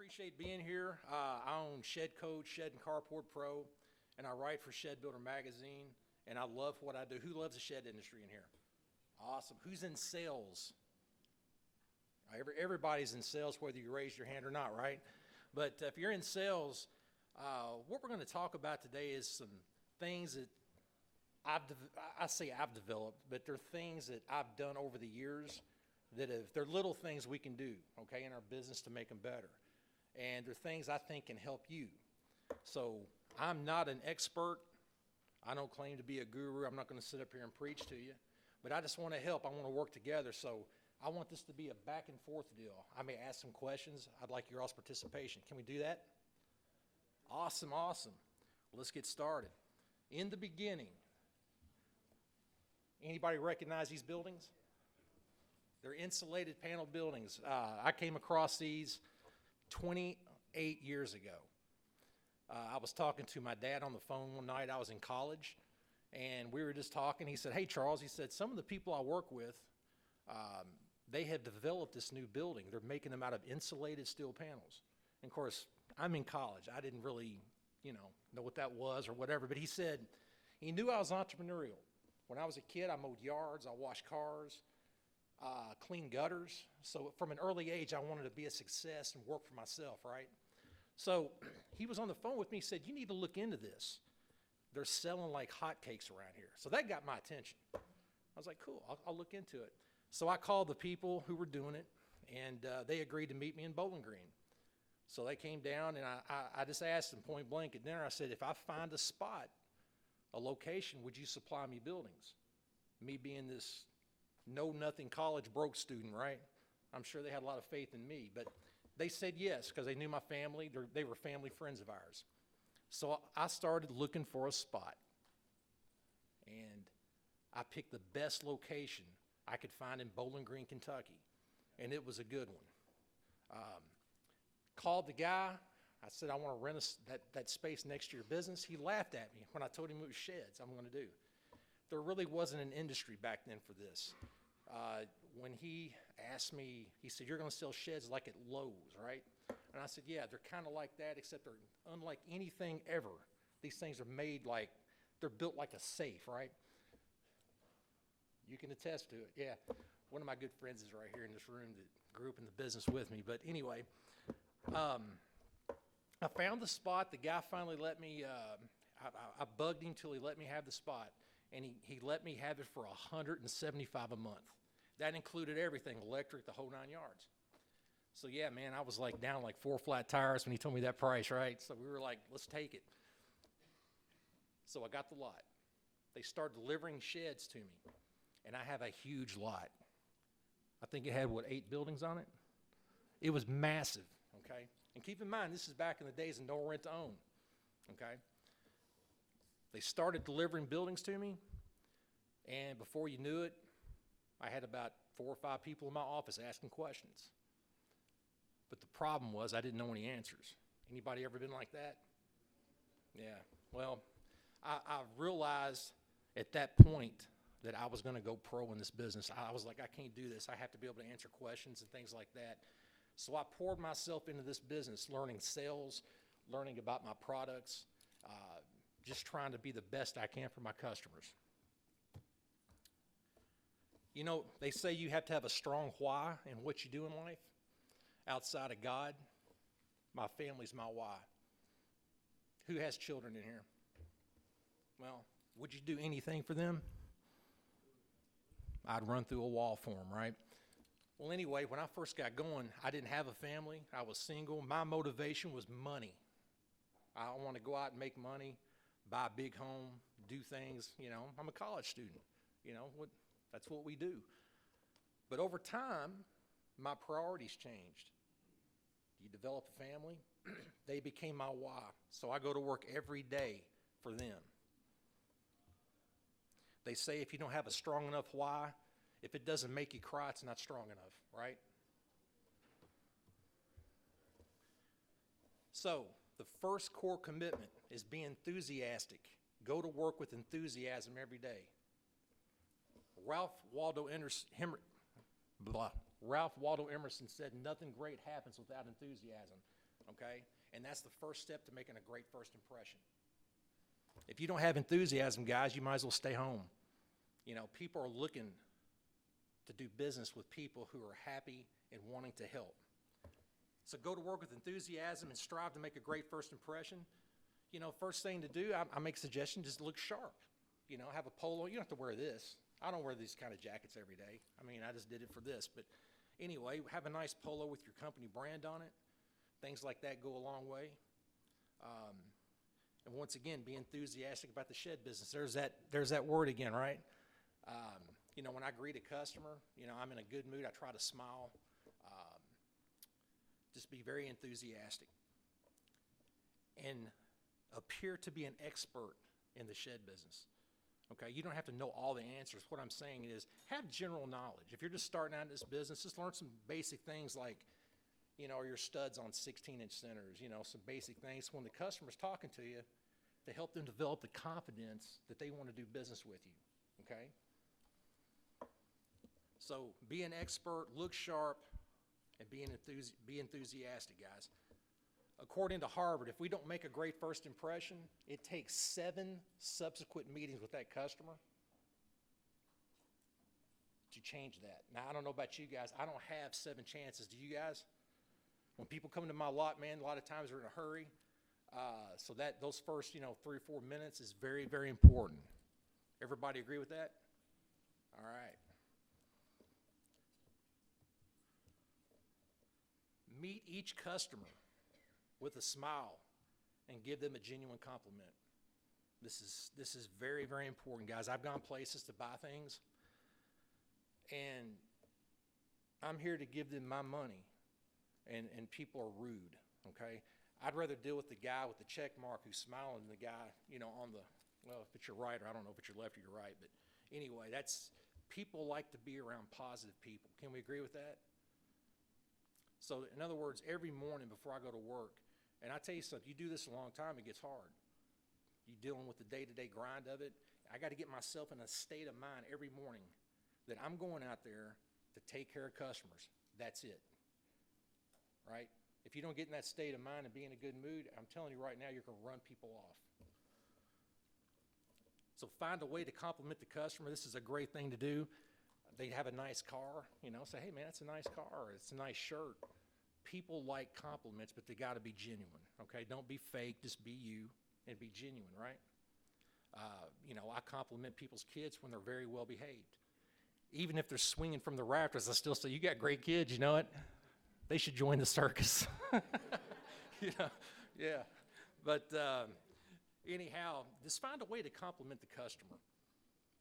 appreciate being here. I own Shed Code, Shed and Carport Pro, and I write for Shed Builder Magazine, and I love what I do. Who loves the shed industry in here? Awesome. Who's in sales? Everybody's in sales, whether you raise your hand or not, right? But if you're in sales, what we're going to talk about today is some things that I've developed, but they're things that I've done over the years they're little things we can do, okay, in our business to make them better. And they're things I think can help you. So I'm not an expert. I don't claim to be a guru. I'm not going to sit up here and preach to you. But I just want to help. I want to work together. So I want this to be a back and forth deal. I may ask some questions. I'd like your all's participation. Can we do that? Awesome, awesome. Well, let's get started. In the beginning, anybody recognize these buildings? They're insulated panel buildings. I came across these 28 years ago. I was talking to my dad on the phone one night. I was in college, and we were just talking. He said, "Hey, Charles," he said, "some of the people I work with, they have developed this new building. They're making them out of insulated steel panels." And of course, I'm in college. I didn't really, know what that was or whatever. But he said he knew I was entrepreneurial. When I was a kid, I mowed yards, I washed cars, clean gutters. So from an early age, I wanted to be a success and work for myself, right? So he was on the phone with me. He said, "You need to look into this. They're selling like hotcakes around here." So that got my attention. I was like, cool, I'll look into it. So I called the people who were doing it, and they agreed to meet me in Bowling Green. So they came down, and I just asked them point blank at dinner. I said, "If I find a spot, a location, would you supply me buildings?" Me being this know-nothing college broke student, right? I'm sure they had a lot of faith in me, but they said yes because they knew my family. They were family friends of ours. So I started looking for a spot, and I picked the best location I could find in Bowling Green, Kentucky, and it was a good one. Called the guy. I said, "I want to rent that space next to your business." He laughed at me when I told him it was sheds I'm going to do. There really wasn't an industry back then for this. When he asked me, he said, "You're going to sell sheds like at Lowe's, right?" And I said, "Yeah, they're kind of like that, except they're unlike anything ever. These things are made like, they're built like a safe, right?" You can attest to it, yeah. One of my good friends is right here in this room that grew up in the business with me. But anyway, I found the spot. The guy finally let me, I bugged him till he let me have the spot. And he let me have it for $175 a month. That included everything, electric, the whole 9 yards. So yeah, man, I was like down like 4 flat tires when he told me that price, right? So we were like, let's take it. So I got the lot. They started delivering sheds to me, and I have a huge lot. I think it had, 8 buildings on it? It was massive, okay? And keep in mind, this is back in the days of no rent to own, okay? They started delivering buildings to me, and before you knew it, I had about 4 or 5 people in my office asking questions. But the problem was I didn't know any answers. Anybody ever been like that? Yeah, well, I realized at that point that I was going to go pro in this business. I was like, I can't do this. I have to be able to answer questions and things like that. So I poured myself into this business, learning sales, learning about my products, just trying to be the best I can for my customers. You know, they say you have to have a strong why in what you do in life. Outside of God, my family's my why. Who has children in here? Well, would you do anything for them? I'd run through a wall for them, right? Well, anyway, when I first got going, I didn't have a family. I was single. My motivation was money. I want to go out and make money, buy a big home, do things. I'm a college student. That's what we do. But over time, my priorities changed. You develop a family, they became my why. So I go to work every day for them. They say if you don't have a strong enough why, if it doesn't make you cry, it's not strong enough, right? So the first core commitment is be enthusiastic. Go to work with enthusiasm every day. Ralph Waldo Emerson said, "Nothing great happens without enthusiasm." okay? And that's the first step to making a great first impression. If you don't have enthusiasm, guys, you might as well stay home. You know, people are looking to do business with people who are happy and wanting to help. So go to work with enthusiasm and strive to make a great first impression. You know, first thing to do, I make a suggestion, just look sharp. You know, have a polo. You don't have to wear this. I don't wear these kind of jackets every day. I mean, I just did it for this. But anyway, have a nice polo with your company brand on it. Things like that go a long way. And once again, be enthusiastic about the shed business. There's that word again, right? You know, when I greet a customer, you know, I'm in a good mood. I try to smile. Just be very enthusiastic. And appear to be an expert in the shed business. Okay, you don't have to know all the answers. What I'm saying is have general knowledge. If you're just starting out in this business, just learn some basic things like, you know, are your studs on 16-inch centers, you know, some basic things when the customer's talking to you to help them develop the confidence that they want to do business with you, okay? So be an expert, look sharp, and be enthusiastic, guys. According to Harvard, if we don't make a great first impression, it takes 7 subsequent meetings with that customer to change that. Now, I don't know about you guys. I don't have 7 chances. Do you guys? When people come to my lot, man, a lot of times they're in a hurry. So that those first, 3 or 4 minutes is very, very important. Everybody agree with that? All right. Meet each customer with a smile and give them a genuine compliment. This is very, very important, guys. I've gone places to buy things, and I'm here to give them my money, and people are rude, okay? I'd rather deal with the guy with the check mark who's smiling than the guy, on the, well, if it's your right, or I don't know if it's your left or your right, but anyway, people like to be around positive people. Can we agree with that? So in other words, every morning before I go to work, and I tell you something, you do this a long time, it gets hard. You're dealing with the day-to-day grind of it. I got to get myself in a state of mind every morning that I'm going out there to take care of customers. That's it, right? If you don't get in that state of mind and be in a good mood, I'm telling you right now, you're going to run people off. So find a way to compliment the customer. This is a great thing to do. They have a nice car, say, hey, man, that's a nice car. It's a nice shirt. People like compliments, but they got to be genuine, okay? Don't be fake. Just be you and be genuine, right? I compliment people's kids when they're very well behaved. Even if they're swinging from the rafters, I still say, you got great kids, you know it? They should join the circus. Yeah. But anyhow, just find a way to compliment the customer.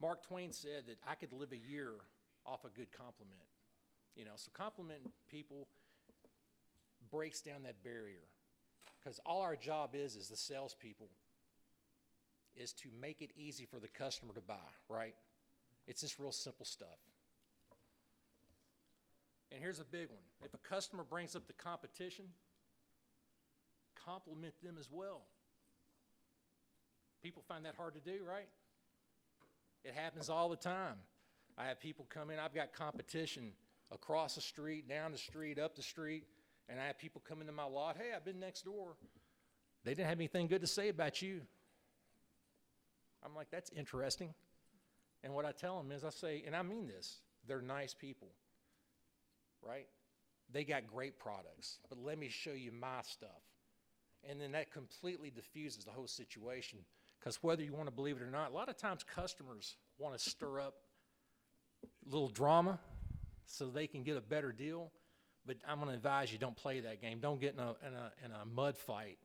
Mark Twain said that I could live a year off a good compliment. So complimenting people breaks down that barrier, because all our job is the salespeople is to make it easy for the customer to buy, right? It's just real simple stuff. And here's a big one. If a customer brings up the competition, compliment them as well. People find that hard to do, right? It happens all the time. I have people come in, I've got competition across the street, down the street, up the street, and I have people come into my lot, hey, I've been next door. They didn't have anything good to say about you. I'm like, that's interesting. And what I tell them is I say, and I mean this, they're nice people, right? They got great products, but let me show you my stuff. And then that completely diffuses the whole situation, because whether you want to believe it or not, a lot of times customers want to stir up a little drama so they can get a better deal. But I'm going to advise you, don't play that game. Don't get in a mud fight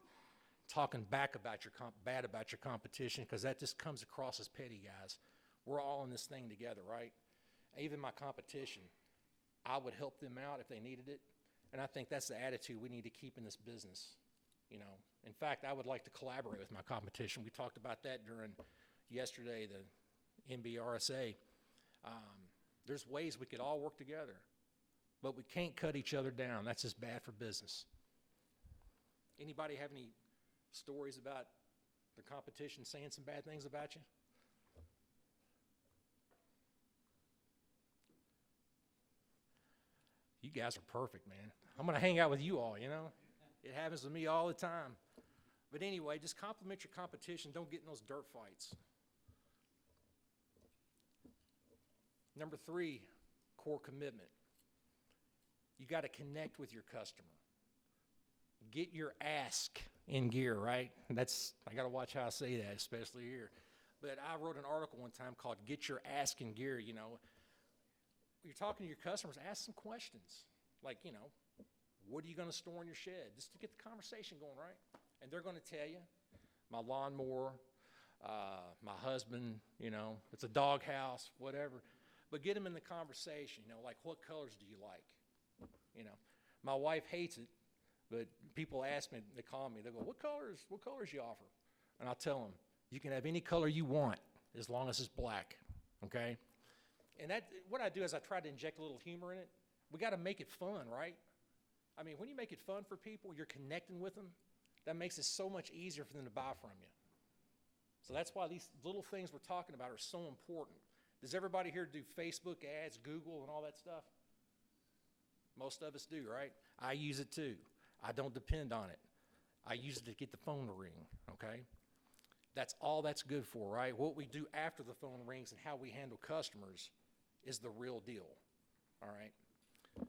talking bad about your competition, because that just comes across as petty, guys. We're all in this thing together, right? Even my competition, I would help them out if they needed it. And I think that's the attitude we need to keep in this business. In fact, I would like to collaborate with my competition. We talked about that during yesterday, the NBRSA. There's ways we could all work together, but we can't cut each other down. That's just bad for business. Anybody have any stories about the competition saying some bad things about you? You guys are perfect, man. I'm going to hang out with you all, It happens to me all the time. But anyway, just compliment your competition. Don't get in those dirt fights. Number 3, core commitment. You got to connect with your customer. Get your ask in gear, right? I got to watch how I say that, especially here. But I wrote an article one time called Get Your Ask in Gear. You know, you're talking to your customers, ask some questions. Like, you know, what are you going to store in your shed? Just to get the conversation going, right? And they're going to tell you, my lawnmower, my husband, you know, it's a dog house, whatever. But get them in the conversation, you know, like, what colors do you like? You know, my wife hates it, but people ask me, they call me, they go, what colors you offer? And I'll tell them, you can have any color you want as long as it's black, okay? And what I do is I try to inject a little humor in it. We got to make it fun, right? I mean, when you make it fun for people, you're connecting with them, that makes it so much easier for them to buy from you. So that's why these little things we're talking about are so important. Does everybody here do Facebook ads, Google, and all that stuff? Most of us do, right? I use it too. I don't depend on it. I use it to get the phone to ring, okay? That's all that's good for, right? What we do after the phone rings and how we handle customers is the real deal, all right?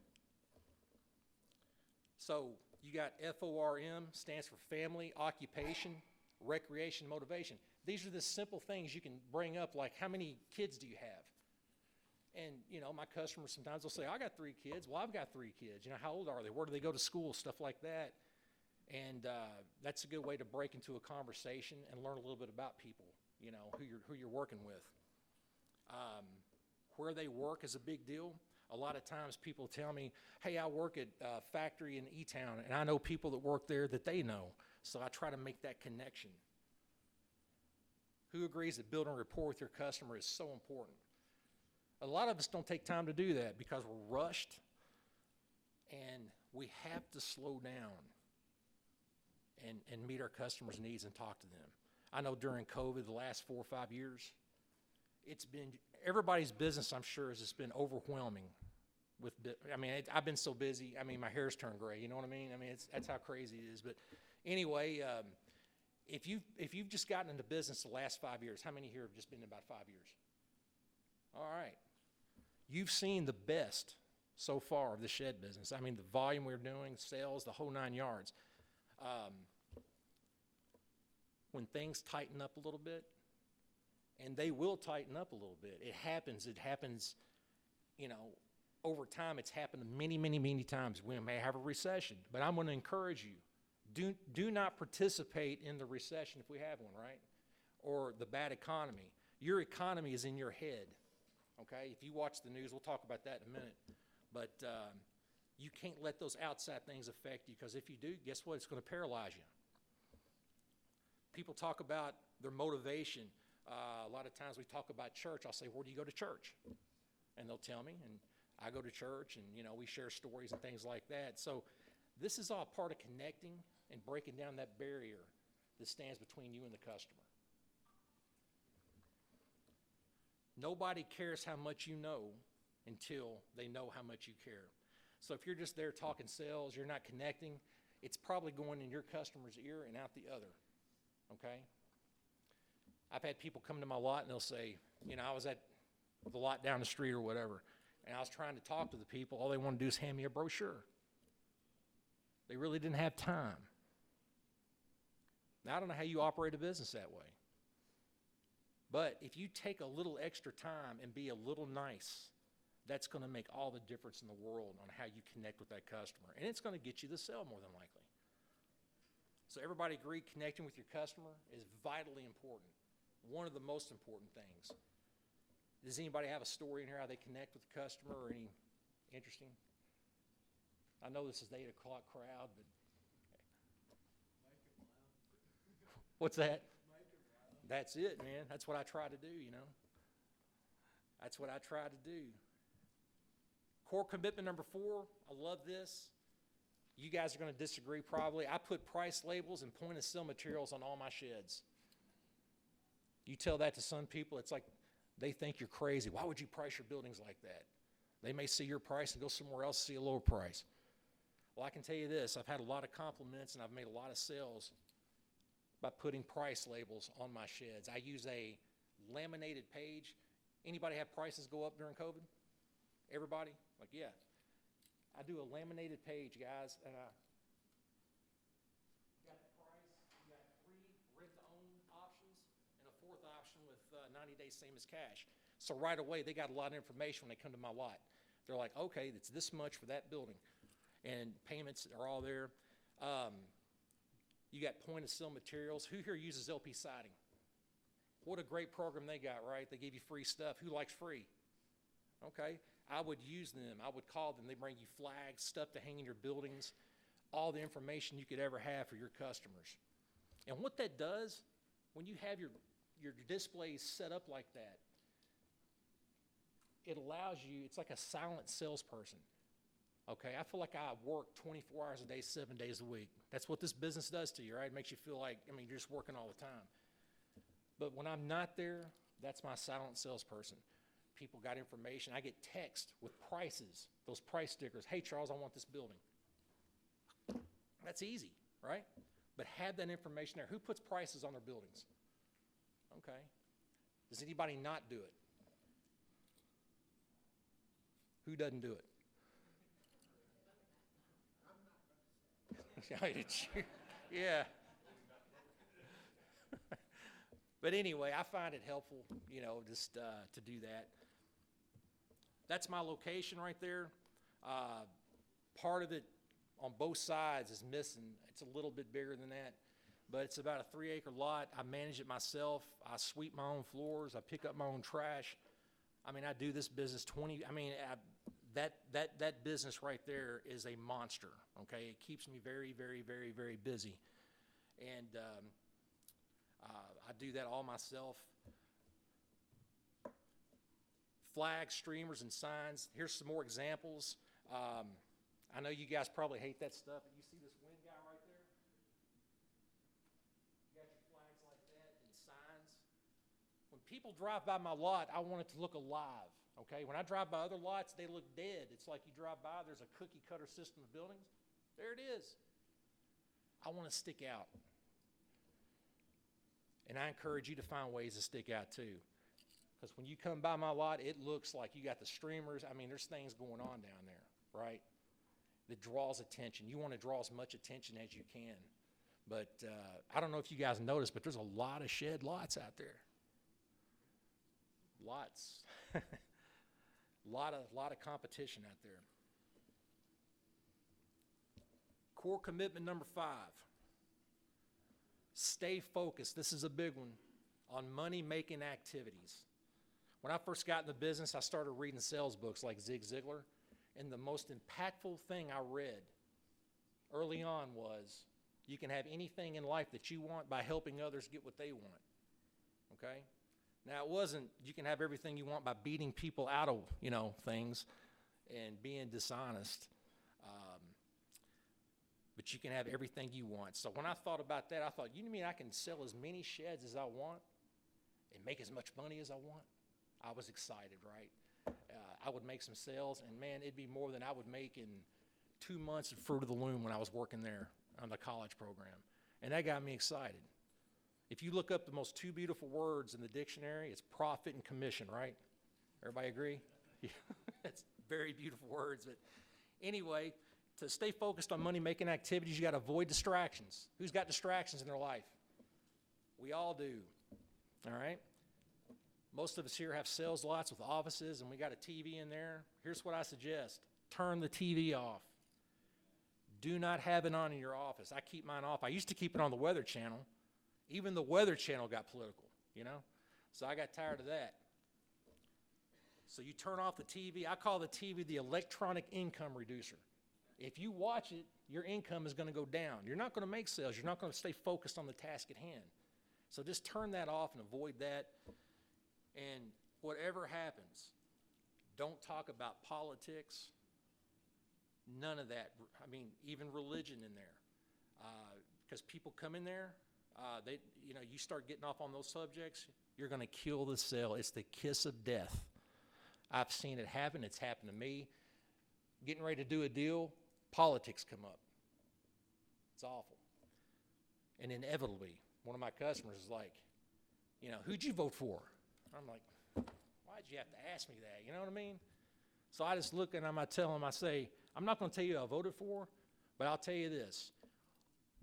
So you got FORM, stands for family, occupation, recreation, motivation. These are the simple things you can bring up, like how many kids do you have? And, you know, my customers sometimes will say, I got 3 kids. Well, I've got 3 kids. You know, how old are they? Where do they go to school? Stuff like that. And that's a good way to break into a conversation and learn a little bit about people, you know, who you're working with. Where they work is a big deal. A lot of times people tell me, hey, I work at a factory in E-Town, and I know people that work there that they know. So I try to make that connection. Who agrees that building rapport with your customer is so important? A lot of us don't take time to do that because we're rushed, and we have to slow down and meet our customers' needs and talk to them. I know during COVID, the last 4 or 5 years, it's been, everybody's business, I'm sure, has just been overwhelming. I've been so busy, my hair's turned gray, you know what I mean? That's how crazy it is. But anyway, if you've just gotten into business the last 5 years, how many here have just been in about 5 years? All right. You've seen the best so far of the shed business. The volume we're doing, sales, the whole 9 yards. When things tighten up a little bit, and they will tighten up a little bit, it happens, you know, over time. It's happened many, many, many times. We may have a recession, but I'm going to encourage you, do not participate in the recession if we have one, right? Or the bad economy. Your economy is in your head, okay? If you watch the news, we'll talk about that in a minute, but you can't let those outside things affect you, because if you do, guess what? It's going to paralyze you. People talk about their motivation. A lot of times we talk about church. I'll say, where do you go to church? And they'll tell me, and I go to church, and, you know, we share stories and things like that. So this is all part of connecting and breaking down that barrier that stands between you and the customer. Nobody cares how much you know until they know how much you care. So if you're just there talking sales, you're not connecting, it's probably going in your customer's ear and out the other, okay? I've had people come to my lot and they'll say, you know, I was at the lot down the street or whatever, and I was trying to talk to the people. All they want to do is hand me a brochure. They really didn't have time. Now, I don't know how you operate a business that way. But if you take a little extra time and be a little nice, that's going to make all the difference in the world on how you connect with that customer. And it's going to get you the sale more than likely. So everybody agree connecting with your customer is vitally important. One of the most important things. Does anybody have a story in here how they connect with the customer, or any interesting? I know this is the 8 o'clock crowd, but what's that? That's it, man. That's what I try to do, you know. That's what I try to do. Core commitment number 4, I love this. You guys are going to disagree probably. I put price labels and point of sale materials on all my sheds. You tell that to some people, it's like they think you're crazy. Why would you price your buildings like that? They may see your price and go somewhere else, see a lower price. Well, I can tell you this, I've had a lot of compliments and I've made a lot of sales by putting price labels on my sheds. I use a laminated page. Anybody have prices go up during COVID? Everybody? Like, yeah. I do a laminated page, guys, and I got the price. You got 3 rent-to-own options and a 4th option with 90 days, same as cash. So right away, they got a lot of information when they come to my lot. They're like, okay, it's this much for that building. And payments are all there. You got point-of-sale materials. Who here uses LP siding? What a great program they got, right? They give you free stuff. Who likes free? Okay. I would use them. I would call them. They bring you flags, stuff to hang in your buildings, all the information you could ever have for your customers. And what that does, when you have your displays set up like that, it allows you, it's like a silent salesperson. Okay, I feel like I work 24 hours a day, 7 days a week. That's what this business does to you, right? It makes you feel like, you're just working all the time. But when I'm not there, that's my silent salesperson. People got information. I get text with prices, those price stickers. Hey, Charles, I want this building. That's easy, right? But have that information there. Who puts prices on their buildings? Okay. Does anybody not do it? Who doesn't do it? Yeah. But anyway, I find it helpful, just to do that. That's my location right there. Part of it on both sides is missing. It's a little bit bigger than that, but it's about a 3-acre lot. I manage it myself. I sweep my own floors. I pick up my own trash. I do this business that business right there is a monster, okay? It keeps me very, very, very, very busy. And I do that all myself. Flags, streamers, and signs. Here's some more examples. I know you guys probably hate that stuff. You see this wind guy right there? You got your flags like that and signs. When people drive by my lot, I want it to look alive. Okay, when I drive by other lots, they look dead. It's like you drive by, there's a cookie cutter system of buildings. There it is. I want to stick out. And I encourage you to find ways to stick out too. Because when you come by my lot, it looks like you got the streamers. There's things going on down there, right? That draws attention. You want to draw as much attention as you can. But I don't know if you guys noticed, but there's a lot of shed lots out there. Lots. lot of competition out there. Core commitment number 5. Stay focused. This is a big one on money-making activities. When I first got in the business, I started reading sales books like Zig Ziglar, and the most impactful thing I read early on was you can have anything in life that you want by helping others get what they want. Okay? Now, it wasn't you can have everything you want by beating people out of, things and being dishonest. But you can have everything you want. So when I thought about that, I thought, you mean I can sell as many sheds as I want and make as much money as I want? I was excited, right? I would make some sales, and man, it'd be more than I would make in 2 months of Fruit of the Loom when I was working there on the college program. And that got me excited. If you look up the most 2 beautiful words in the dictionary, it's profit and commission, right? Everybody agree? It's very beautiful words. But anyway, to stay focused on money-making activities, you got to avoid distractions. Who's got distractions in their life? We all do, all right? Most of us here have sales lots with offices, and we got a TV in there. Here's what I suggest. Turn the TV off. Do not have it on in your office. I keep mine off. I used to keep it on the Weather Channel. Even the Weather Channel got political, So I got tired of that. So you turn off the TV. I call the TV the electronic income reducer. If you watch it, your income is going to go down. You're not going to make sales. You're not going to stay focused on the task at hand. So just turn that off and avoid that. And whatever happens, don't talk about politics. None of that. Even religion in there. Because people come in there, you start getting off on those subjects, you're going to kill the sale. It's the kiss of death. I've seen it happen. It's happened to me. Getting ready to do a deal, Politics come up. It's awful. And inevitably, one of my customers is like, who'd you vote for? I'm like, why'd you have to ask me that? You know what I mean? So I just look and I tell him, I say, I'm not going to tell you who I voted for, but I'll tell you this.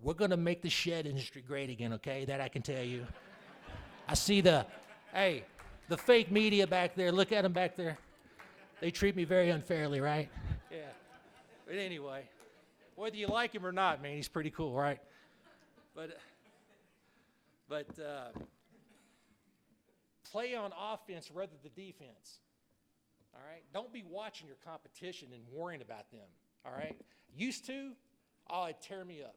We're going to make the shed industry great again, okay? That I can tell you. I see the fake media back there. Look at them back there. They treat me very unfairly, right? Yeah. But anyway, whether you like him or not, man, he's pretty cool, right? But play on offense rather than defense. All right? Don't be watching your competition and worrying about them. All right? Used to, it'd tear me up.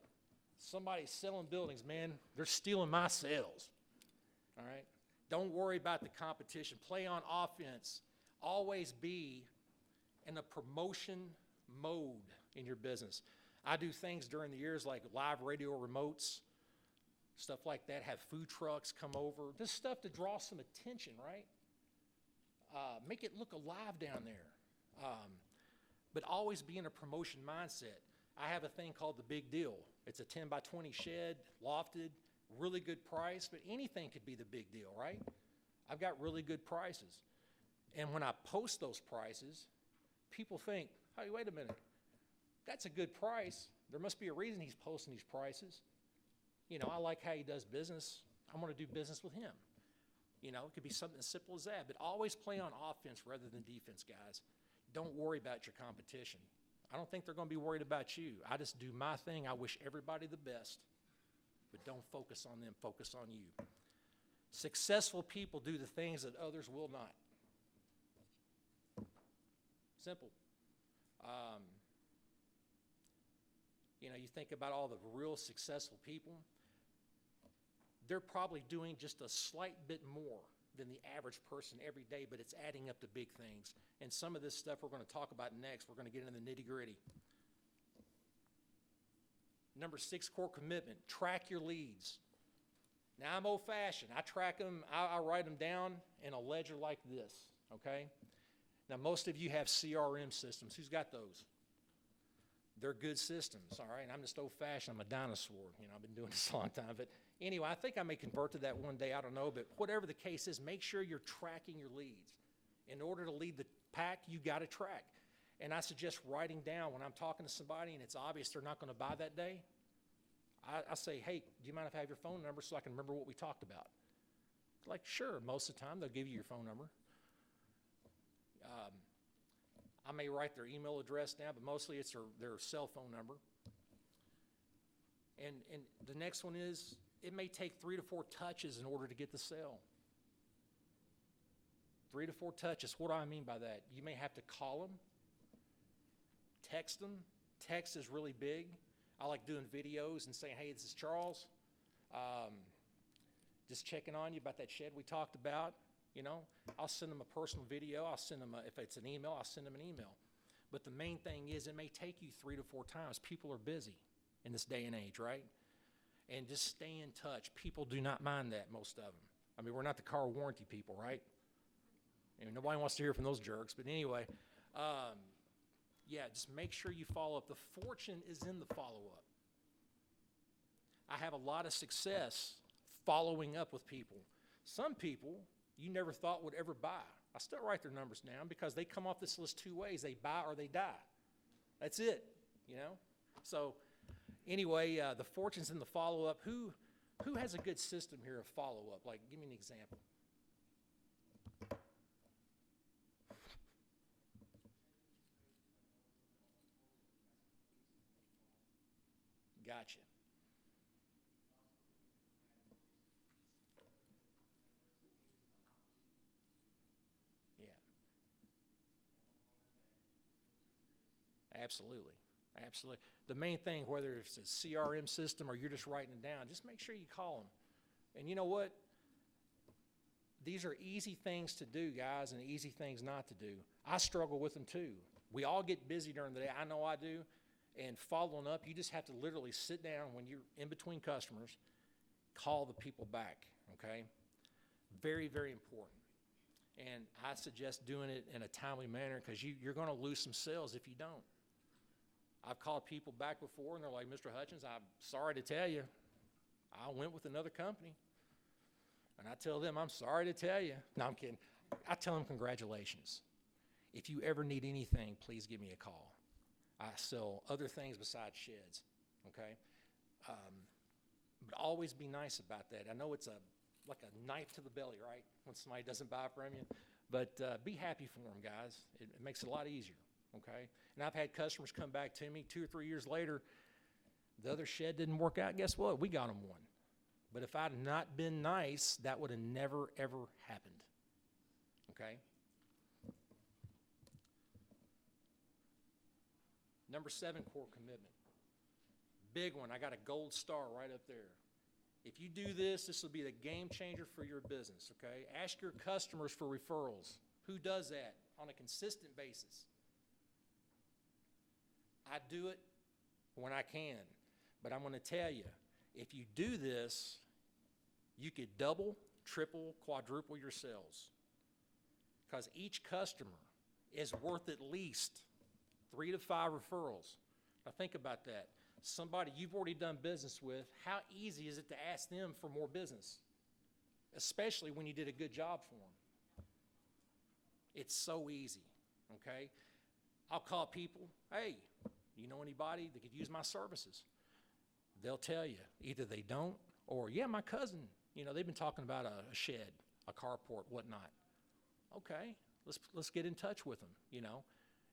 Somebody's selling buildings, man. They're stealing my sales. All right? Don't worry about the competition. Play on offense. Always be in a promotion mode in your business. I do things during the years like live radio remotes, stuff like that, have food trucks come over, just stuff to draw some attention, right? Make it look alive down there. But always be in a promotion mindset. I have a thing called the Big Deal. It's a 10 by 20 shed, lofted, really good price, but anything could be the big deal, right? I've got really good prices. And when I post those prices, people think, hey, wait a minute, that's a good price. There must be a reason he's posting these prices. I like how he does business. I'm going to do business with him. It could be something as simple as that. But always play on offense rather than defense, guys. Don't worry about your competition. I don't think they're going to be worried about you. I just do my thing. I wish everybody the best. But don't focus on them. Focus on you. Successful people do the things that others will not. Simple. You think about all the real successful people, they're probably doing just a slight bit more than the average person every day, but it's adding up to big things. And some of this stuff we're going to talk about next. We're going to get into the nitty-gritty. Number 6, core commitment, track your leads. Now, I'm old-fashioned. I track them. I write them down in a ledger like this, okay? Now, most of you have CRM systems. Who's got those? They're good systems, all right? I'm just old-fashioned. I'm a dinosaur. I've been doing this a long time. But anyway, I think I may convert to that one day. I don't know. But whatever the case is, make sure you're tracking your leads. In order to lead the pack, you got to track. And I suggest writing down when I'm talking to somebody and it's obvious they're not going to buy that day, I say, hey, do you mind if I have your phone number so I can remember what we talked about? Like, sure, most of the time they'll give you your phone number. I may write their email address down, but mostly it's their cell phone number. And the next one is, it may take 3 to 4 touches in order to get the sale. 3 to 4 touches. What do I mean by that? You may have to call them, text them. Text is really big. I like doing videos and saying, hey, this is Charles. Just checking on you about that shed we talked about. I'll send them a personal video. I'll send them, if it's an email, I'll send them an email. But the main thing is it may take you 3 to 4 times. People are busy in this day and age, right? And just stay in touch. People do not mind that, most of them. I mean, we're not the car warranty people, right? Nobody wants to hear from those jerks. But anyway, just make sure you follow up. The fortune is in the follow-up. I have a lot of success following up with people. Some people you never thought would ever buy. I still write their numbers down because they come off this list 2 ways. They buy or they die. That's it, So anyway, the fortune's in the follow-up. Who has a good system here of follow-up? Like, give me an example. Gotcha. Yeah. Absolutely. Absolutely. The main thing, whether it's a CRM system or you're just writing it down, just make sure you call them. And you know what? These are easy things to do, guys, and easy things not to do. I struggle with them too. We all get busy during the day. I know I do. And following up, you just have to literally sit down when you're in between customers, call the people back, okay? Very, very important. And I suggest doing it in a timely manner because you're going to lose some sales if you don't. I've called people back before, and they're like, Mr. Hutchins, I'm sorry to tell you, I went with another company. And I tell them, I'm sorry to tell you. No, I'm kidding. I tell them, congratulations. If you ever need anything, please give me a call. I sell other things besides sheds, okay? But always be nice about that. I know it's like a knife to the belly, right, when somebody doesn't buy from you. But be happy for them, guys. It makes it a lot easier, okay? And I've had customers come back to me 2 or 3 years later. The other shed didn't work out. Guess what? We got them one. But if I'd not been nice, that would have never, ever happened, okay? Number 7, core commitment. Big one. I got a gold star right up there. If you do this, this will be the game changer for your business, okay? Ask your customers for referrals. Who does that on a consistent basis? I do it when I can, but I'm going to tell you, if you do this, you could double, triple, quadruple your sales, because each customer is worth at least 3 to 5 referrals. Now think about that. Somebody you've already done business with, how easy is it to ask them for more business? Especially when you did a good job for them. It's so easy, okay? I'll call people, hey, you know anybody that could use my services? They'll tell you, either they don't, or yeah, my cousin, you know, they've been talking about a shed, a carport, whatnot. Okay, let's get in touch with them, you know.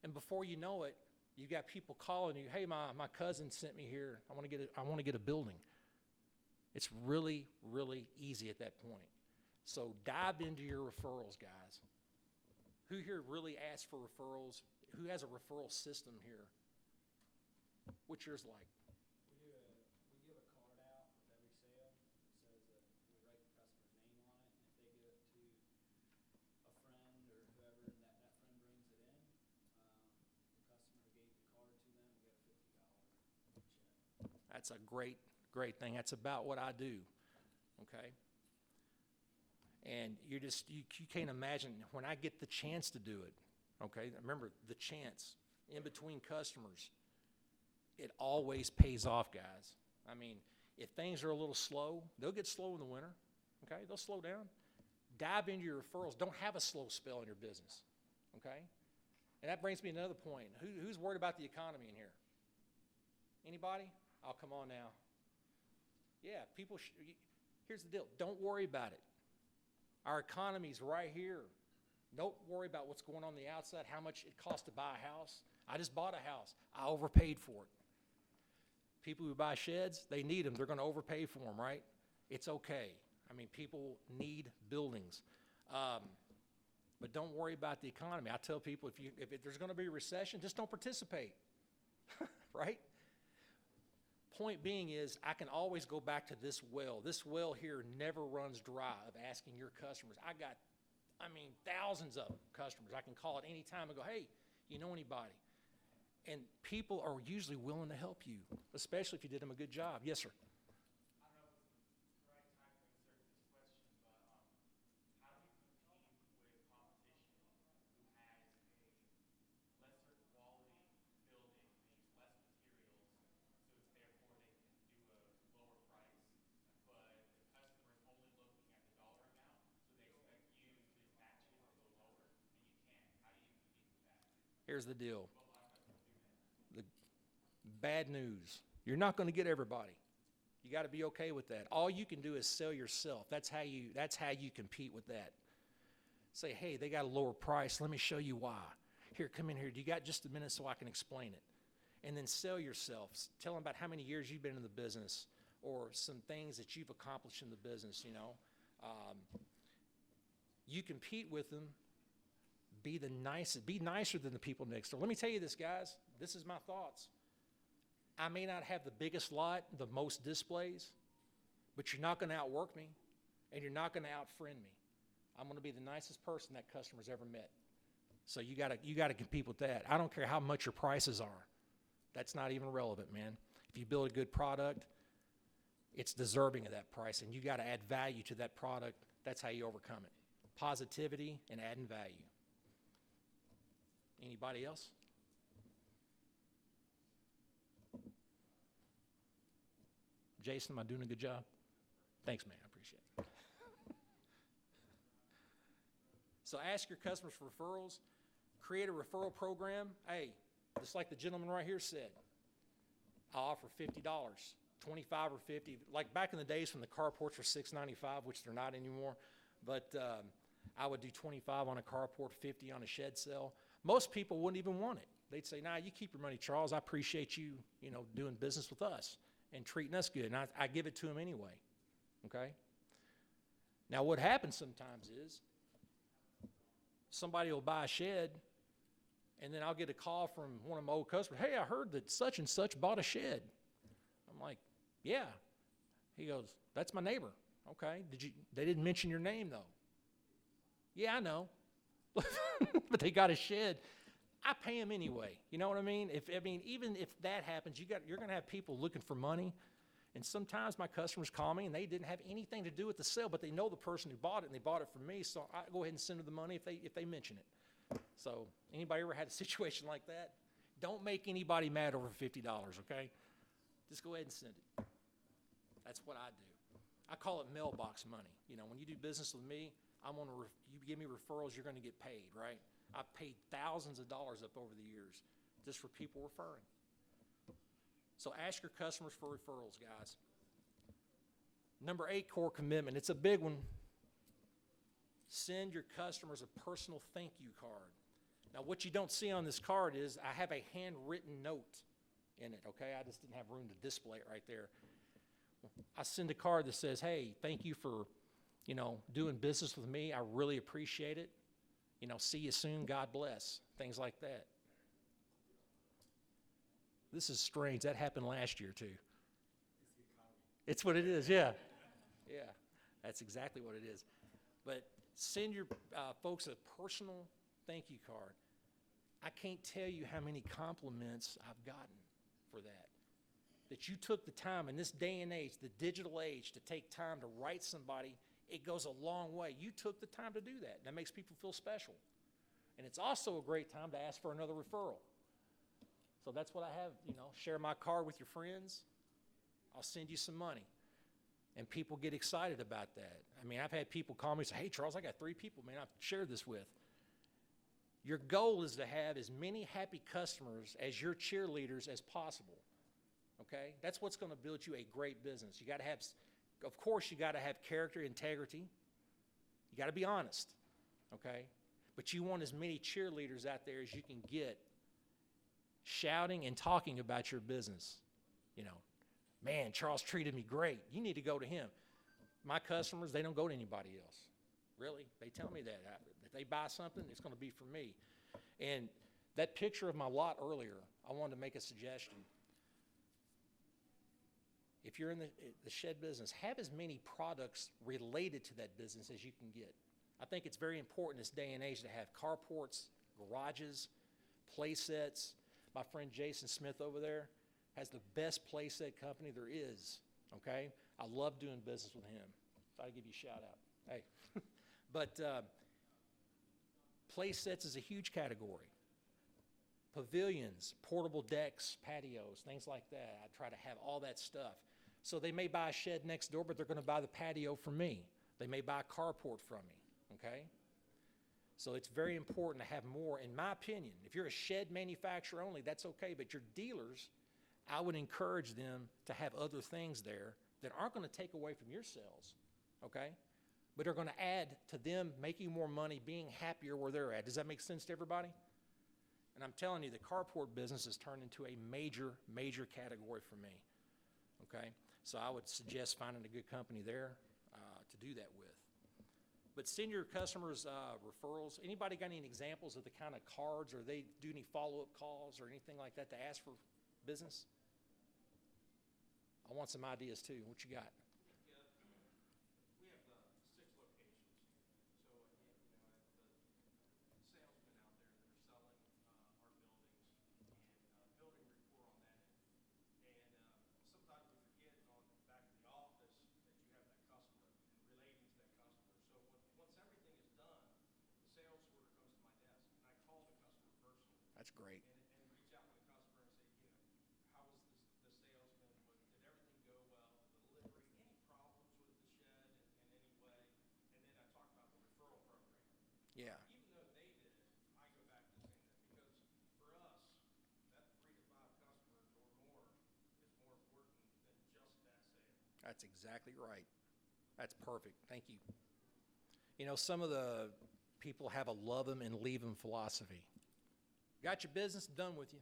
And before you know it, you got people calling you, hey, my cousin sent me here. I want to get a building. It's really, really easy at that point. So dive into your referrals, guys. Who here really asks for referrals? Who has a referral system here? What's yours like? We give a card out with every sale. It says that we write the customer's name on it, and if they give it to a friend or whoever, and that friend brings it in, the customer gave the card to them, we get a $50 check. That's a great thing. That's about what I do, okay? And you can't imagine when I get the chance to do it, okay? Remember, the chance in between customers, it always pays off, guys. I mean, if things are a little slow, they'll get slow in the winter, okay? They'll slow down. Dive into your referrals. Don't have a slow spell in your business, okay? And that brings me to another point. Who's worried about the economy in here? Anybody? Oh, come on now. Yeah, here's the deal. Don't worry about it. Our economy's right here. Don't worry about what's going on the outside, how much it costs to buy a house. I just bought a house. I overpaid for it. People who buy sheds, they need them. They're going to overpay for them, right? It's okay. I mean, people need buildings. But don't worry about the economy. I tell people, if there's going to be a recession, just don't participate, right? Point being is, I can always go back to this well. This well here never runs dry of asking your customers. I got, thousands of customers. I can call at any time and go, hey, you know anybody? And people are usually willing to help you, especially if you did them a good job. Yes, sir. I don't know if it's the right time to insert this question, but how do you compete with competition who has a lesser quality building, they use less materials, so it's therefore they can do a lower price, but the customer is only looking at the dollar amount, so they expect you to match it or go lower, and you can't. How do you compete with that? Here's the deal. Well, a lot of customers do that. The bad news. You're not going to get everybody. You got to be okay with that. All you can do is sell yourself. That's how you compete with that. Say, hey, they got a lower price. Let me show you why. Here, come in here. Do you got just a minute so I can explain it? And then sell yourself. Tell them about how many years you've been in the business or some things that you've accomplished in the business, you know. You compete with them. Be nicer than the people next door. Let me tell you this, guys. This is my thoughts. I may not have the biggest lot, the most displays, but you're not going to outwork me, and you're not going to outfriend me. I'm going to be the nicest person that customer's ever met. So you got to compete with that. I don't care how much your prices are. That's not even relevant, man. If you build a good product, it's deserving of that price, and you got to add value to that product. That's how you overcome it. Positivity and adding value. Anybody else? Jason, am I doing a good job? Thanks, man. I appreciate it. So ask your customers for referrals. Create a referral program. Hey, just like the gentleman right here said, I offer $50, $25 or $50. Like back in the days when the carports were $6.95, which they're not anymore, but I would do $25 on a carport, $50 on a shed sale. Most people wouldn't even want it. They'd say, nah, you keep your money, Charles. I appreciate you, doing business with us and treating us good. And I give it to them anyway, okay? Now, what happens sometimes is somebody will buy a shed, and then I'll get a call from one of my old customers. Hey, I heard that such and such bought a shed. I'm like, yeah. He goes, that's my neighbor. Okay. They didn't mention your name, though. Yeah, I know. But they got a shed. I pay them anyway. You know what I mean? Even if that happens, you're going to have people looking for money. And sometimes my customers call me and they didn't have anything to do with the sale, but they know the person who bought it and they bought it from me. So I go ahead and send them the money if they mention it. So anybody ever had a situation like that? Don't make anybody mad over $50, okay? Just go ahead and send it. That's what I do. I call it mailbox money. When you do business with me, you give me referrals, you're going to get paid, right? I've paid thousands of dollars up over the years just for people referring. So ask your customers for referrals, guys. Number 8, core commitment. It's a big one. Send your customers a personal thank you card. Now, what you don't see on this card is I have a handwritten note in it, okay? I just didn't have room to display it right there. I send a card that says, hey, thank you for, doing business with me. I really appreciate it. See you soon. God bless. Things like that. This is strange. That happened last year, too. It's what it is, yeah. Yeah, that's exactly what it is. But send your folks a personal thank you card. I can't tell you how many compliments I've gotten for that. That you took the time in this day and age, the digital age, to take time to write somebody, it goes a long way. You took the time to do that. That makes people feel special. And it's also a great time to ask for another referral. So that's what I have, share my card with your friends. I'll send you some money. And people get excited about that. I've had people call me and say, hey, Charles, I got 3 people, man, I've shared this with. Your goal is to have as many happy customers as your cheerleaders as possible, okay? That's what's going to build you a great business. You got to have, of course, you got to have character, integrity. You got to be honest, okay? But you want as many cheerleaders out there as you can get shouting and talking about your business. Man, Charles treated me great. You need to go to him. My customers, they don't go to anybody else. Really, they tell me that. If they buy something, it's going to be from me. And that picture of my lot earlier, I wanted to make a suggestion. If you're in the shed business, have as many products related to that business as you can get. I think it's very important in this day and age to have carports, garages, play sets. My friend Jason Smith over there has the best play set company there is, okay? I love doing business with him. Thought I'd give you a shout out. Hey. But play sets is a huge category. Pavilions, portable decks, patios, things like that. I try to have all that stuff. So they may buy a shed next door, but they're going to buy the patio from me. They may buy a carport from me, okay? So it's very important to have more, in my opinion. If you're a shed manufacturer only, that's okay, but your dealers, I would encourage them to have other things there that aren't going to take away from your sales, okay? But are going to add to them making more money, being happier where they're at. Does that make sense to everybody? And I'm telling you, the carport business has turned into a major, major category for me, okay? So I would suggest finding a good company there to do that with. But send your customers referrals. Anybody got any examples of the kind of cards, or they do any follow-up calls or anything like that to ask for business? I want some ideas too. What you got? We have 6 locations. So, the salesmen out there that are selling our buildings and building rapport on that end. And sometimes we forget back in the office that you have that customer and relating to that customer. So once everything is done, the sales order comes to my desk, and I call the customer personally. That's great. And reach out to the customer and say, how was the salesman? Did everything go well? Did the That's exactly right. That's perfect. Thank you. You know, some of the people have a love them and leave them philosophy. Got your business, done with you.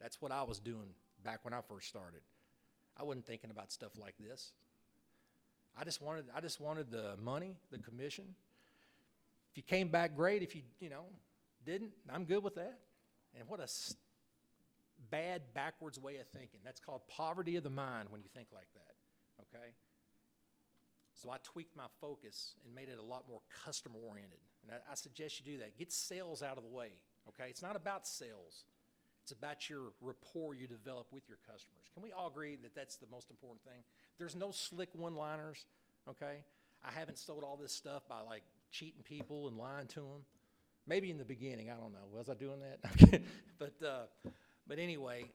That's what I was doing back when I first started. I wasn't thinking about stuff like this. I just wanted the money, the commission. If you came back, great. If you didn't, I'm good with that. And what a bad backwards way of thinking. That's called poverty of the mind when you think like that, okay? So I tweaked my focus and made it a lot more customer oriented. And I suggest you do that. Get sales out of the way, okay? It's not about sales. It's about your rapport you develop with your customers. Can we all agree that that's the most important thing? There's no slick one-liners, okay? I haven't sold all this stuff by like cheating people and lying to them. Maybe in the beginning, I don't know. Was I doing that? But anyway,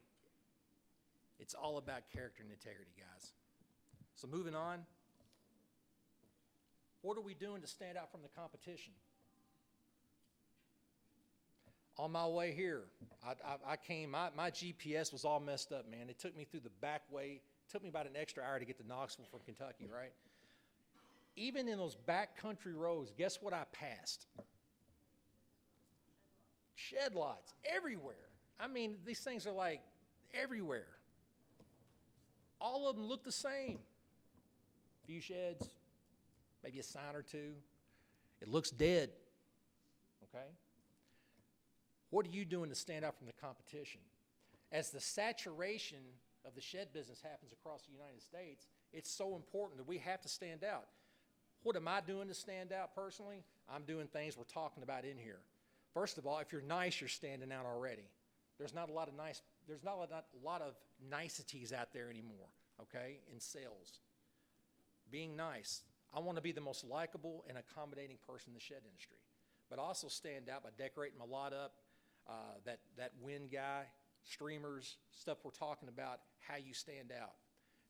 it's all about character and integrity, guys. So moving on, what are we doing to stand out from the competition? On my way here, I came, my GPS was all messed up, man. It took me through the back way. It took me about an extra hour to get to Knoxville from Kentucky, right? Even in those backcountry roads, guess what I passed? Shed lots everywhere. I mean, these things are like everywhere. All of them look the same. Few sheds, maybe a sign or two. It looks dead, okay? What are you doing to stand out from the competition? As the saturation of the shed business happens across the United States, it's so important that we have to stand out. What am I doing to stand out personally? I'm doing things we're talking about in here. First of all, if you're nice, you're standing out already. There's not a lot of niceties out there anymore, okay, in sales. Being nice. I want to be the most likable and accommodating person in the shed industry, but also stand out by decorating my lot up, that wind guy, streamers, stuff we're talking about, how you stand out.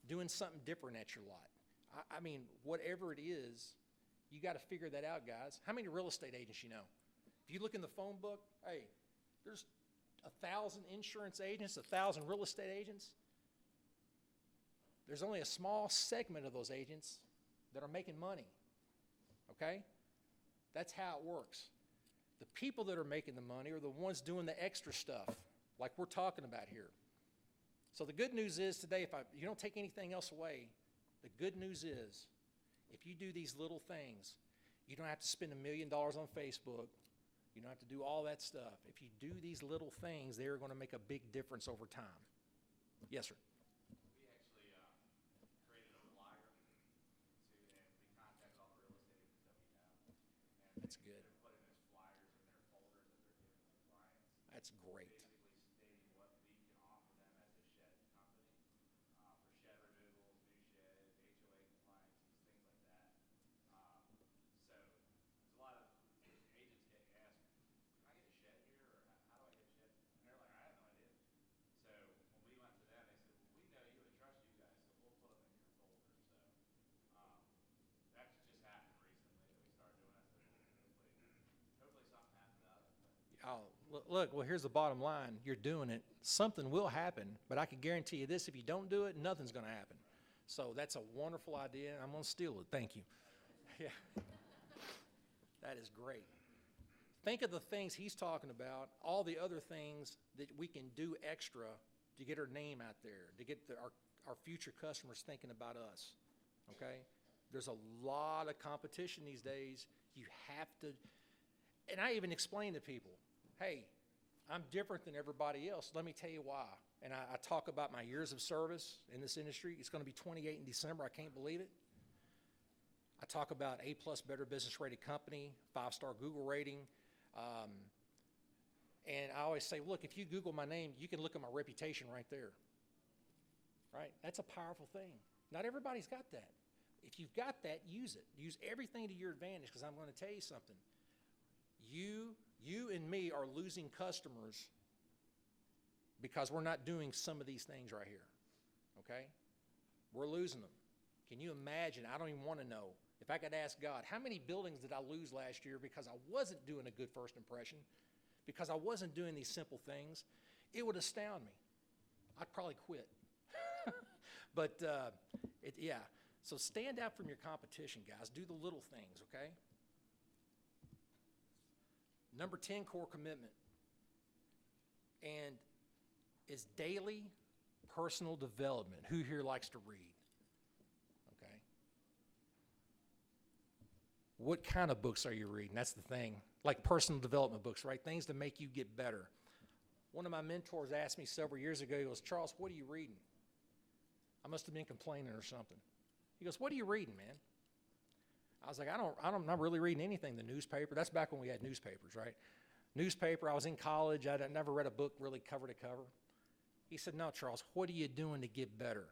Doing something different at your lot. I mean, whatever it is, you got to figure that out, guys. How many real estate agents you know? If you look in the phone book, hey, there's 1,000 insurance agents, 1,000 real estate agents. There's only a small segment of those agents that are making money, okay? That's how it works. The people that are making the money are the ones doing the extra stuff, like we're talking about here. So the good news is today, if you don't take anything else away, the good news is if you do these little things, you don't have to spend $1 million on Facebook. You don't have to do all that stuff. If you do these little things, they're going to make a big difference over time. Yes, sir. We actually created a flyer and we contacted all the real estate agents that we know. And That's good. they're putting those flyers in their folders that they're giving to clients. That's great. Basically stating what we can offer them as a shed company for shed removals, new sheds, HOA compliances, things like that. So there's a lot of agents get asked, can I get a shed here, or how do I get a shed? And they're like, I have no idea. So when we went to them, they said, well, we know you and trust you guys, so we'll put them in your folder. So that just happened recently that we started doing that. So hopefully something happens out of it. Oh, look, well, here's the bottom line. You're doing it. Something will happen, but I can guarantee you this, if you don't do it, nothing's going to happen. So that's a wonderful idea, and I'm going to steal it. Thank you. Yeah. That is great. Think of the things he's talking about, all the other things that we can do extra to get our name out there, to get our future customers thinking about us, okay? There's a lot of competition these days. You have to, and I even explain to people, hey, I'm different than everybody else. Let me tell you why. And I talk about my years of service in this industry. It's going to be 28 in December. I can't believe it. I talk about A+ Better Business Rated Company, 5-star Google rating. And I always say, look, if you Google my name, you can look at my reputation right there. Right? That's a powerful thing. Not everybody's got that. If you've got that, use it. Use everything to your advantage, because I'm going to tell you something. You and me are losing customers because we're not doing some of these things right here, okay? We're losing them. Can you imagine? I don't even want to know. If I could ask God, how many buildings did I lose last year because I wasn't doing a good first impression, because I wasn't doing these simple things? It would astound me. I'd probably quit. But Yeah. So stand out from your competition, guys. Do the little things, okay? Number 10, core commitment. And is daily personal development. Who here likes to read? Okay. What kind of books are you reading? That's the thing. Like personal development books, right? Things to make you get better. One of my mentors asked me several years ago, he goes, Charles, what are you reading? I must have been complaining or something. He goes, what are you reading, man? I was like, I'm not really reading anything. The newspaper. That's back when we had newspapers, right? Newspaper. I was in college. I'd never read a book really cover to cover. He said, no, Charles, what are you doing to get better?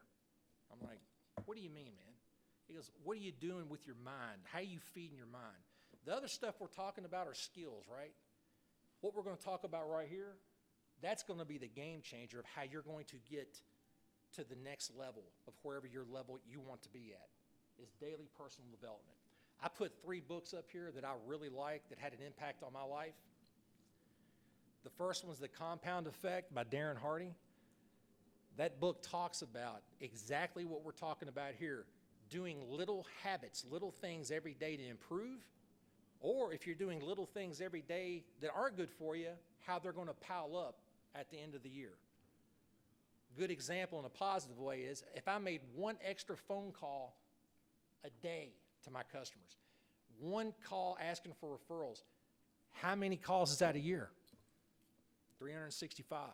I'm like, what do you mean, man? He goes, what are you doing with your mind? How are you feeding your mind? The other stuff we're talking about are skills, right? What we're going to talk about right here, that's going to be the game changer of how you're going to get to the next level of wherever your level you want to be at, is daily personal development. I put 3 books up here that I really like that had an impact on my life. The first one's The Compound Effect by Darren Hardy. That book talks about exactly what we're talking about here, doing little habits, little things every day to improve, or if you're doing little things every day that aren't good for you, how they're going to pile up at the end of the year. Good example in a positive way is if I made 1 extra phone call a day to my customers, 1 call asking for referrals, how many calls is that a year? 365.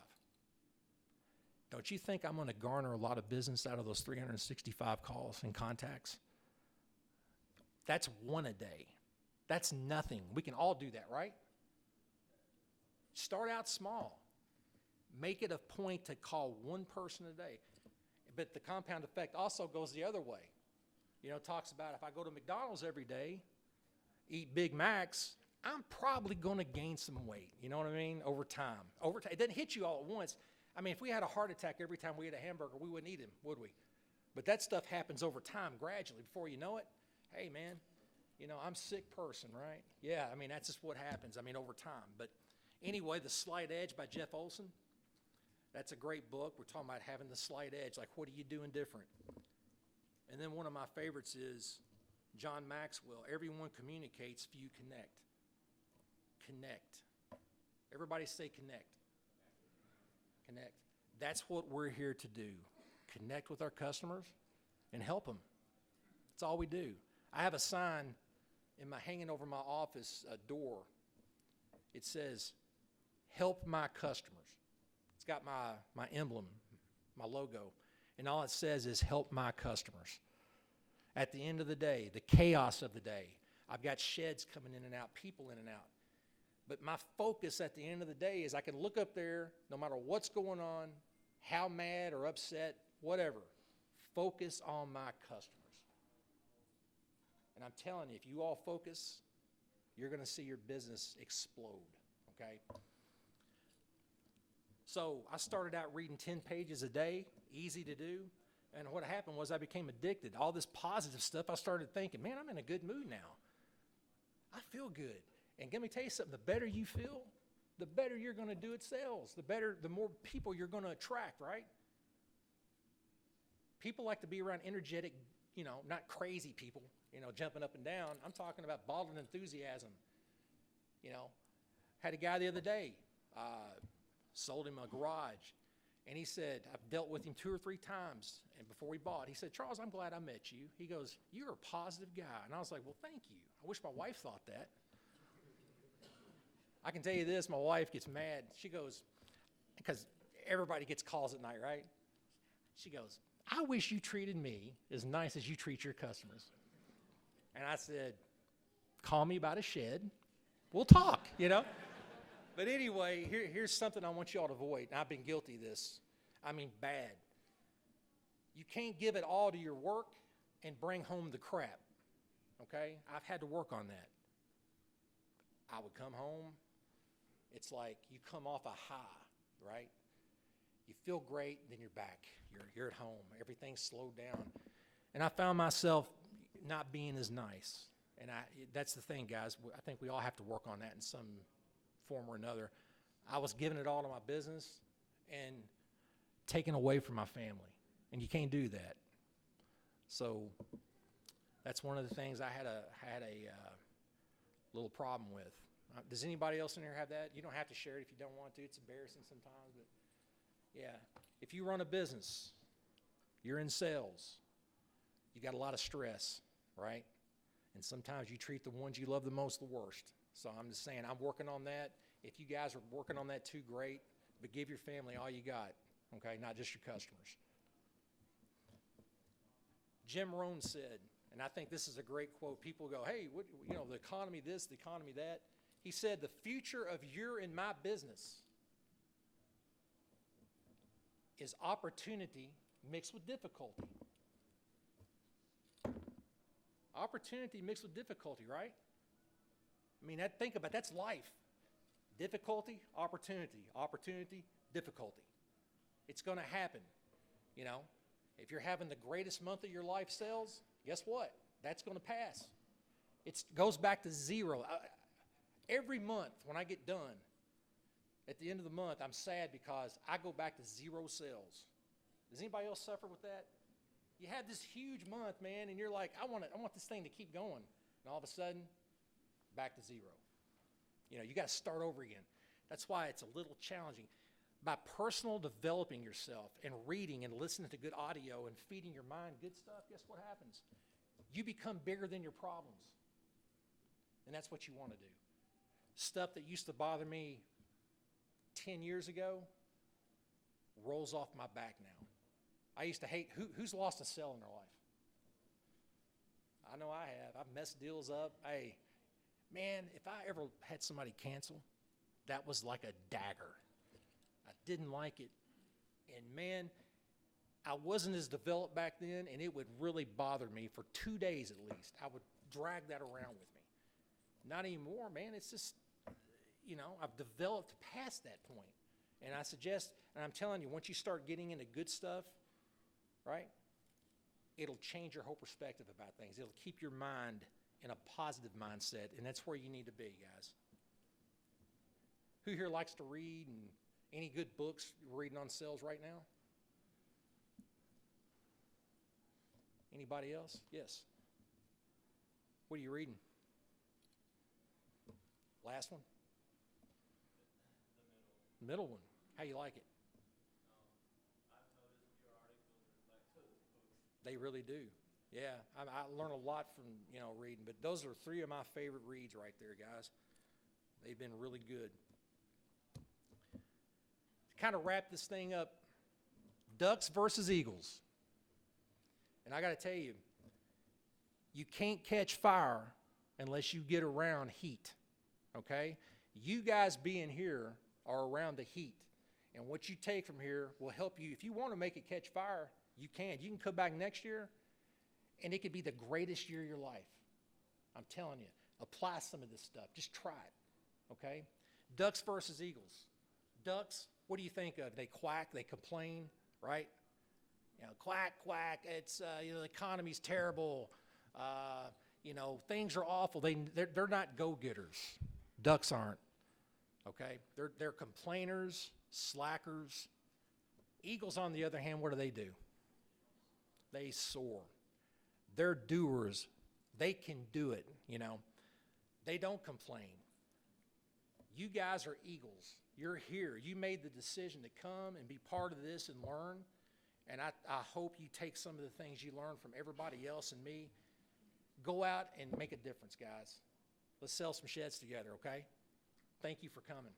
Don't you think I'm going to garner a lot of business out of those 365 calls and contacts? That's 1 a day. That's nothing. We can all do that, right? Start out small. Make it a point to call 1 person a day. But the compound effect also goes the other way. You know, it talks about if I go to McDonald's every day, eat Big Macs, I'm probably going to gain some weight. You know what I mean? Over time. It doesn't hit you all at once. I mean, if we had a heart attack every time we ate a hamburger, we wouldn't eat them, would we? But that stuff happens over time, gradually. Before you know it, hey, man, you know, I'm a sick person, right? Yeah, I mean, that's just what happens, I mean, over time. But anyway, The Slight Edge by Jeff Olson, that's a great book. We're talking about having the slight edge, like what are you doing different? And then one of my favorites is John Maxwell, Everyone Communicates, Few Connect. Connect. Everybody say connect. Connect. That's what we're here to do. Connect with our customers and help them. That's all we do. I have a sign hanging over my office door. It says, help my customers. It's got my emblem, my logo, and all it says is help my customers. At the end of the day, the chaos of the day, I've got sheds coming in and out, people in and out. But my focus at the end of the day is I can look up there, no matter what's going on, how mad or upset, whatever, focus on my customers. And I'm telling you, if you all focus, you're going to see your business explode, okay? So I started out reading 10 pages a day, easy to do. And what happened was I became addicted. All this positive stuff, I started thinking, man, I'm in a good mood now. I feel good. And let me tell you something, the better you feel, the better you're going to do at sales. The more people you're going to attract, right? People like to be around energetic, you know, not crazy people, you know, jumping up and down. I'm talking about bottled enthusiasm. You know, had a guy the other day, sold him a garage. And he said, I've dealt with him 2 or 3 times. And before we bought, he said, Charles, I'm glad I met you. He goes, you're a positive guy. And I was like, well, thank you. I wish my wife thought that. I can tell you this, my wife gets mad. She goes, because everybody gets calls at night, right? She goes, I wish you treated me as nice as you treat your customers. And I said, call me about a shed. We'll talk, you know? But anyway, here's something I want you all to avoid. And I've been guilty of this. I mean, bad. You can't give it all to your work and bring home the crap, okay? I've had to work on that. I would come home. It's like you come off a high, right? You feel great, then you're back. You're at home. Everything's slowed down. And I found myself not being as nice. And that's the thing, guys. I think we all have to work on that in some form or another. I was giving it all to my business and taking away from my family. And you can't do that. So that's one of the things I had a little problem with. Does anybody else in here have that? You don't have to share it if you don't want to. It's embarrassing sometimes, but yeah. If you run a business, you're in sales, you got a lot of stress, right? And sometimes you treat the ones you love the most the worst. So I'm just saying, I'm working on that. If you guys are working on that too, great. But give your family all you got, okay? Not just your customers. Jim Rohn said, and I think this is a great quote. People go, hey, what, you know, the economy this, the economy that. He said, the future of your and my business is opportunity mixed with difficulty. Opportunity mixed with difficulty, right? I mean, think about it. That's life. Difficulty, opportunity, opportunity, difficulty. It's going to happen, you know. If you're having the greatest month of your life sales, guess what? That's going to pass. It goes back to zero. Every month when I get done, at the end of the month, I'm sad because I go back to zero sales. Does anybody else suffer with that? You have this huge month, man, and you're like, I want this thing to keep going. And all of a sudden, back to zero. You know, you got to start over again. That's why it's a little challenging. By personal developing yourself and reading and listening to good audio and feeding your mind good stuff, guess what happens? You become bigger than your problems. And that's what you want to do. Stuff that used to bother me 10 years ago rolls off my back now. I used to hate, who's lost a sale in their life? I know I have. I've messed deals up. Hey, man, if I ever had somebody cancel, that was like a dagger. I didn't like it. And man, I wasn't as developed back then, and it would really bother me for 2 days at least. I would drag that around with me. Not anymore, man. It's just, you know, I've developed past that point. And I suggest, and I'm telling you, once you start getting into good stuff, right, it'll change your whole perspective about things. It'll keep your mind in a positive mindset, and that's where you need to be, guys. Who here likes to read, and any good books you're reading on sales right now? Anybody else? Yes. What are you reading? Last one? The middle one. How you like it? I've noticed your articles reflect those books. They really do. Yeah, I learn a lot from, you know, reading, but those are 3 of my favorite reads right there, guys. They've been really good. To kind of wrap this thing up, Ducks versus Eagles. And I got to tell you, you can't catch fire unless you get around heat, okay? You guys being here are around the heat. And what you take from here will help you. If you want to make it catch fire, you can. You can come back next year, and it could be the greatest year of your life. I'm telling you. Apply some of this stuff. Just try it, okay? Ducks versus Eagles. Ducks, what do you think of? They quack, they complain, right? You know, quack, quack, it's, you know, the economy's terrible. You know, things are awful. They're not go-getters. Ducks aren't, okay? They're complainers, slackers. Eagles, on the other hand, what do? They soar. They're doers. They can do it, you know. They don't complain. You guys are Eagles. You're here. You made the decision to come and be part of this and learn. And I hope you take some of the things you learn from everybody else and me. Go out and make a difference, guys. Let's sell some sheds together, okay? Thank you for coming.